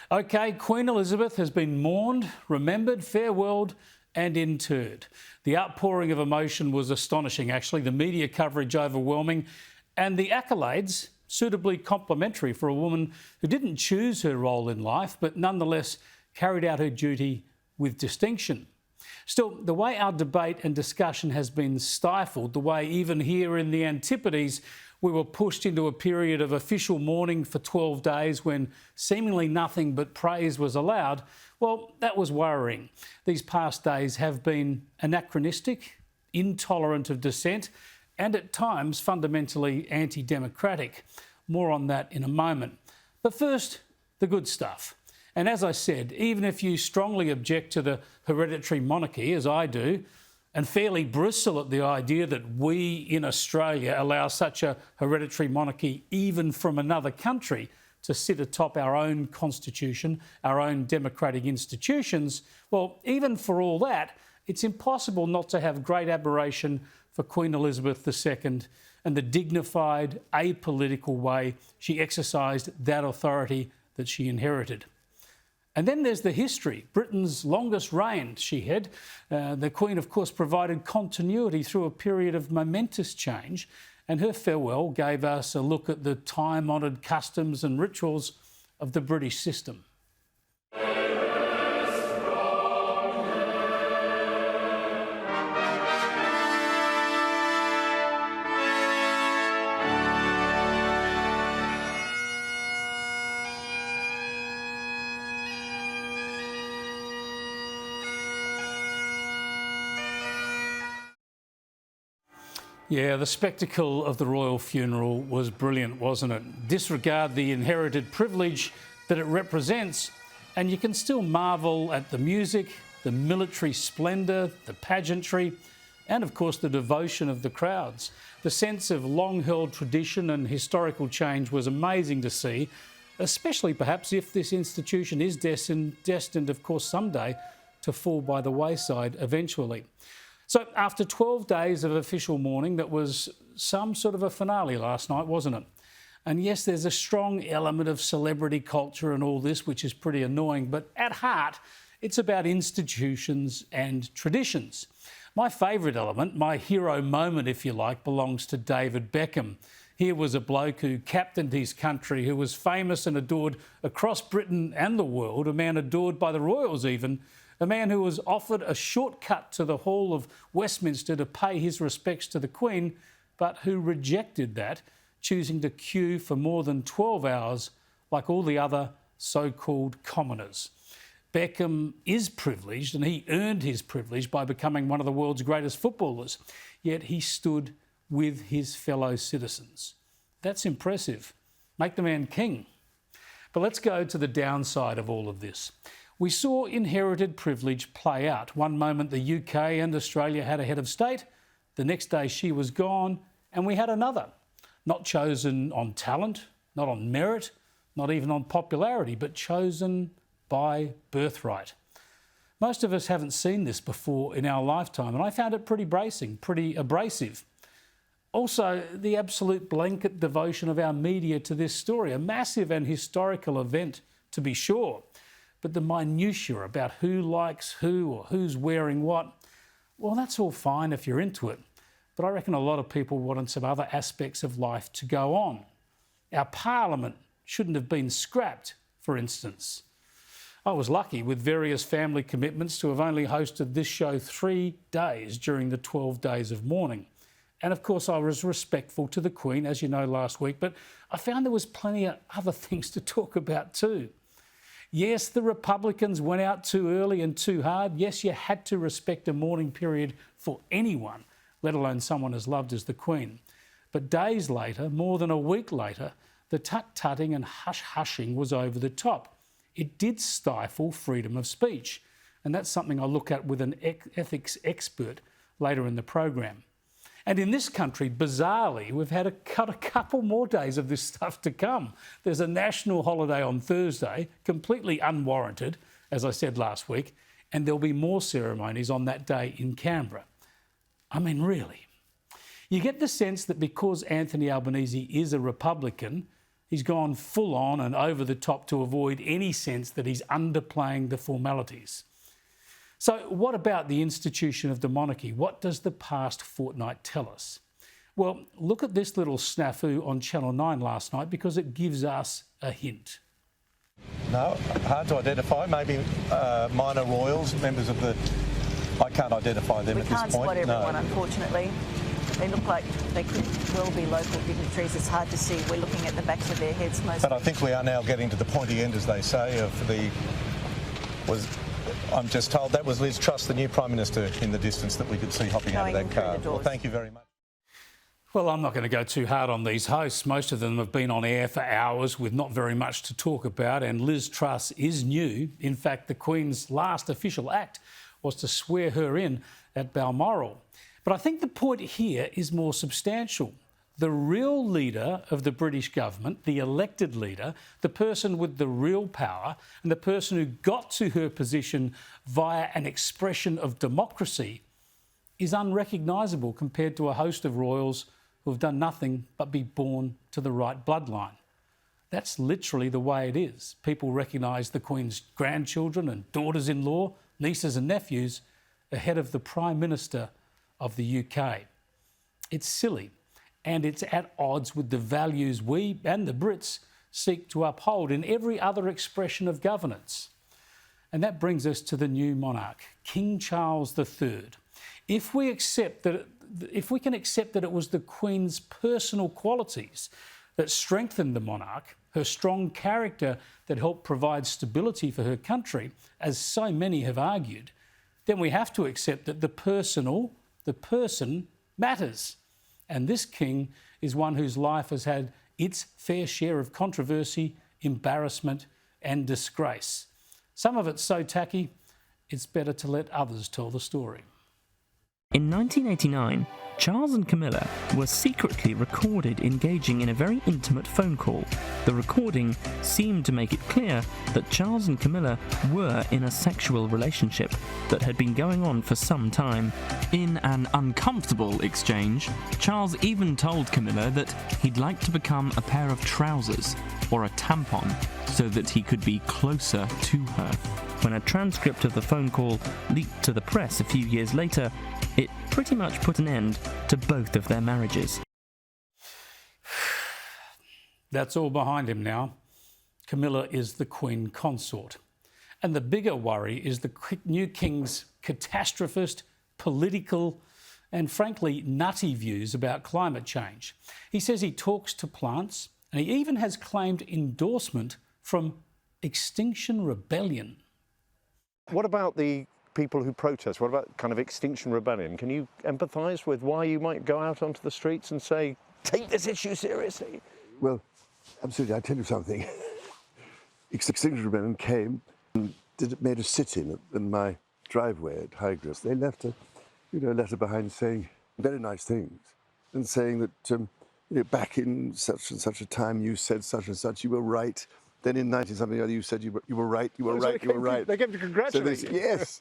OK, Queen Elizabeth has been mourned, remembered, farewelled and interred. The outpouring of emotion was astonishing, actually, the media coverage overwhelming, and the accolades suitably complimentary for a woman who didn't choose her role in life, but nonetheless carried out her duty with distinction. Still, the way our debate and discussion has been stifled, the way even here in the Antipodes we were pushed into a period of official mourning for 12 days when seemingly nothing but praise was allowed, well, that was worrying. These past days have been anachronistic, intolerant of dissent, and at times fundamentally anti-democratic. More on that in a moment. But first, the good stuff. And as I said, even if you strongly object to the hereditary monarchy, as I do, and fairly bristle at the idea that we in Australia allow such a hereditary monarchy, even from another country, to sit atop our own constitution, our own democratic institutions, well, even for all that, it's impossible not to have great admiration for Queen Elizabeth II and the dignified, apolitical way she exercised that authority that she inherited. And then there's the history. Britain's longest reign she had. The Queen, of course, provided continuity through a period of momentous change, and her farewell gave us a look at the time-honoured customs and rituals of the British system. Yeah, the spectacle of the royal funeral was brilliant, wasn't it? Disregard the inherited privilege that it represents, and you can still marvel at the music, the military splendour, the pageantry, and of course the devotion of the crowds. The sense of long-held tradition and historical change was amazing to see, especially perhaps if this institution is destined, of course, someday to fall by the wayside eventually. So after 12 days of official mourning, that was some sort of a finale last night, wasn't it? And yes, there's a strong element of celebrity culture and all this, which is pretty annoying, but at heart, it's about institutions and traditions. My favourite element, my hero moment, if you like, belongs to David Beckham. Here was a bloke who captained his country, who was famous and adored across Britain and the world, a man adored by the royals even, a man who was offered a shortcut to the Hall of Westminster to pay his respects to the Queen, but who rejected that, choosing to queue for more than 12 hours like all the other so-called commoners. Beckham is privileged, and he earned his privilege by becoming one of the world's greatest footballers, yet he stood with his fellow citizens. That's impressive. Make the man king. But let's go to the downside of all of this. We saw inherited privilege play out. One moment the UK and Australia had a head of state, the next day she was gone, and we had another. Not chosen on talent, not on merit, not even on popularity, but chosen by birthright. Most of us haven't seen this before in our lifetime, and I found it pretty bracing, pretty abrasive. Also, the absolute blanket devotion of our media to this story, a massive and historical event, to be sure. But the minutiae about who likes who or who's wearing what, well, that's all fine if you're into it. But I reckon a lot of people wanted some other aspects of life to go on. Our parliament shouldn't have been scrapped, for instance. I was lucky with various family commitments to have only hosted this show 3 days during the 12 days of mourning. And of course I was respectful to the Queen, as you know, last week, but I found there was plenty of other things to talk about too. Yes, the Republicans went out too early and too hard. Yes, you had to respect a mourning period for anyone, let alone someone as loved as the Queen. But days later, more than a week later, the tut-tutting and hush-hushing was over the top. It did stifle freedom of speech, and that's something I look at with an ethics expert later in the program. And in this country, bizarrely, we've had a couple more days of this stuff to come. There's a national holiday on Thursday, completely unwarranted, as I said last week, and there'll be more ceremonies on that day in Canberra. I mean, really. You get the sense that because Anthony Albanese is a Republican, He's gone full on and over the top to avoid any sense that he's underplaying the formalities. So what about the institution of the monarchy? What does the past fortnight tell us? Well, look at this little snafu on Channel 9 last night because it gives us a hint. No, hard to identify. Maybe minor royals, members of the... I can't identify them at this point. We can't spot everyone, unfortunately. They look like they could well be local dignitaries. It's hard to see. We're looking at the backs of their heads mostly. But I think we are now getting to the pointy end, as they say, of the... I'm just told that was Ms Truss, the new Prime Minister, in the distance that we could see hopping out of that car. Well, thank you very much. Well, I'm not going to go too hard on these hosts. Most of them have been on air for hours with not very much to talk about, and Ms Truss is new. In fact, the Queen's last official act was to swear her in at Balmoral. But I think the point here is more substantial. The real leader of the British government, the elected leader, the person with the real power, and the person who got to her position via an expression of democracy is unrecognisable compared to a host of royals who have done nothing but be born to the right bloodline. That's literally the way it is. People recognise the Queen's grandchildren and daughters-in-law, nieces and nephews ahead of the Prime Minister of the UK. It's silly, and it's at odds with the values we and the Brits seek to uphold in every other expression of governance. And that brings us to the new monarch, King Charles III. If we can accept that it was the Queen's personal qualities that strengthened the monarch, her strong character that helped provide stability for her country, as so many have argued, then we have to accept that the person matters. And this king is one whose life has had its fair share of controversy, embarrassment and disgrace. Some of it's so tacky, it's better to let others tell the story. In 1989, Charles and Camilla were secretly recorded engaging in a very intimate phone call. The recording seemed to make it clear that Charles and Camilla were in a sexual relationship that had been going on for some time. In an uncomfortable exchange, Charles even told Camilla that he'd like to become a pair of trousers or a tampon so that he could be closer to her. When a transcript of the phone call leaked to the press a few years later, it pretty much put an end to both of their marriages. That's all behind him now. Camilla is the Queen Consort. And the bigger worry is the new king's catastrophist, political and frankly nutty views about climate change. He says he talks to plants and he even has claimed endorsement from Extinction Rebellion. What about the people who protest? What about kind of Extinction Rebellion? Can you empathise with why you might go out onto the streets and say, take this issue seriously? Well, absolutely. I'll tell you something. Extinction Rebellion came and made a sit-in in my driveway at Highgrove. They left a letter behind saying very nice things and saying that back in such and such a time you said such and such, you were right. Then in 90-something other you said you were right, you were right, you were right. They came to congratulate you. Yes.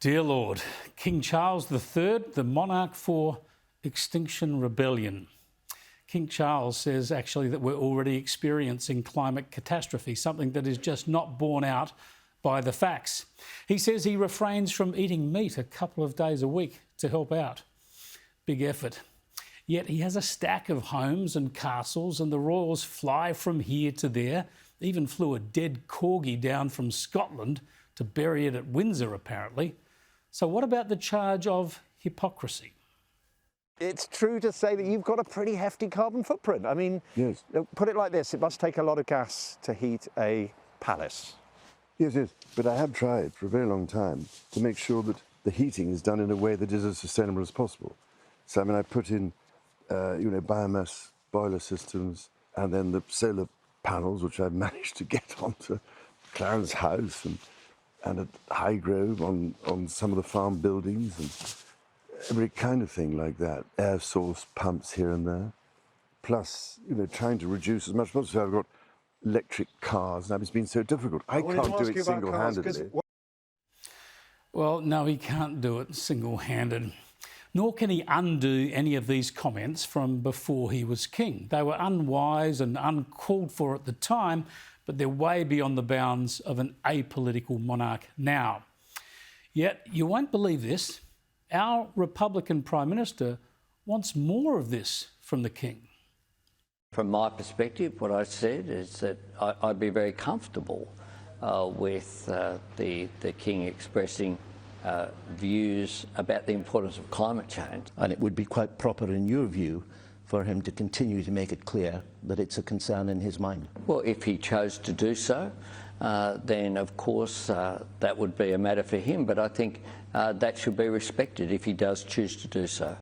Dear Lord, King Charles III, the monarch for Extinction Rebellion. King Charles says actually that we're already experiencing climate catastrophe, something that is just not borne out by the facts. He says he refrains from eating meat a couple of days a week to help out. Big effort. Yet he has a stack of homes and castles and the royals fly from here to there. Even flew a dead corgi down from Scotland to bury it at Windsor, apparently. So what about the charge of hypocrisy? It's true to say that you've got a pretty hefty carbon footprint. I mean, yes. Put it like this, it must take a lot of gas to heat a palace. Yes, yes. But I have tried for a very long time to make sure that the heating is done in a way that is as sustainable as possible. So, I mean, I put in biomass boiler systems and then the solar panels, which I've managed to get onto Clarence House and at Highgrove on some of the farm buildings and every kind of thing like that. Air source pumps here and there. Plus, trying to reduce as much as possible. I've got electric cars now. It's been so difficult. I can't do it single-handedly. Well, no, he can't do it single-handed. Nor can he undo any of these comments from before he was king. They were unwise and uncalled for at the time, but they're way beyond the bounds of an apolitical monarch now. Yet, you won't believe this, our Republican Prime Minister wants more of this from the king. From my perspective, what I said is that I'd be very comfortable with the King expressing views about the importance of climate change. And it would be quite proper, in your view, for him to continue to make it clear that it's a concern in his mind. Well, if he chose to do so, then of course that would be a matter for him, but I think that should be respected if he does choose to do so.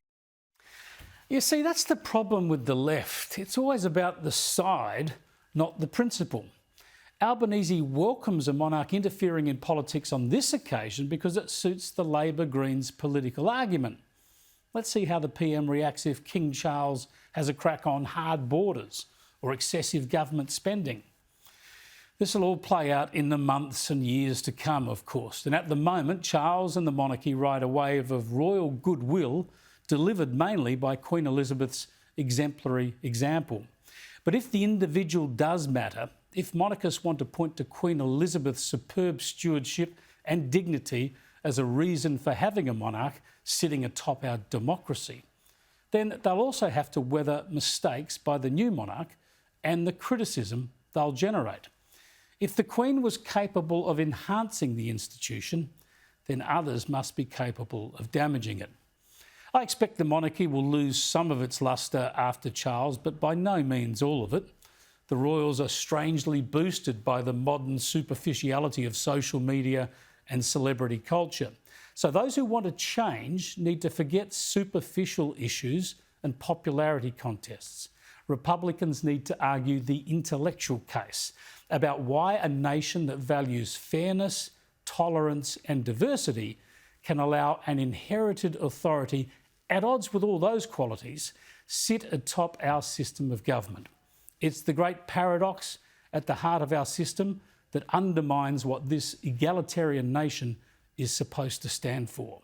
You see, that's the problem with the left. It's always about the side, not the principle. Albanese welcomes a monarch interfering in politics on this occasion because it suits the Labor Greens political argument. Let's see how the PM reacts if King Charles has a crack on hard borders or excessive government spending. This will all play out in the months and years to come, of course. And at the moment, Charles and the monarchy ride a wave of royal goodwill delivered mainly by Queen Elizabeth's exemplary example. But if the individual does matter, if monarchists want to point to Queen Elizabeth's superb stewardship and dignity as a reason for having a monarch sitting atop our democracy, then they'll also have to weather mistakes by the new monarch and the criticism they'll generate. If the Queen was capable of enhancing the institution, then others must be capable of damaging it. I expect the monarchy will lose some of its lustre after Charles, but by no means all of it. The royals are strangely boosted by the modern superficiality of social media and celebrity culture. So those who want to change need to forget superficial issues and popularity contests. Republicans need to argue the intellectual case about why a nation that values fairness, tolerance and diversity can allow an inherited authority at odds with all those qualities sit atop our system of government. It's the great paradox at the heart of our system that undermines what this egalitarian nation is supposed to stand for.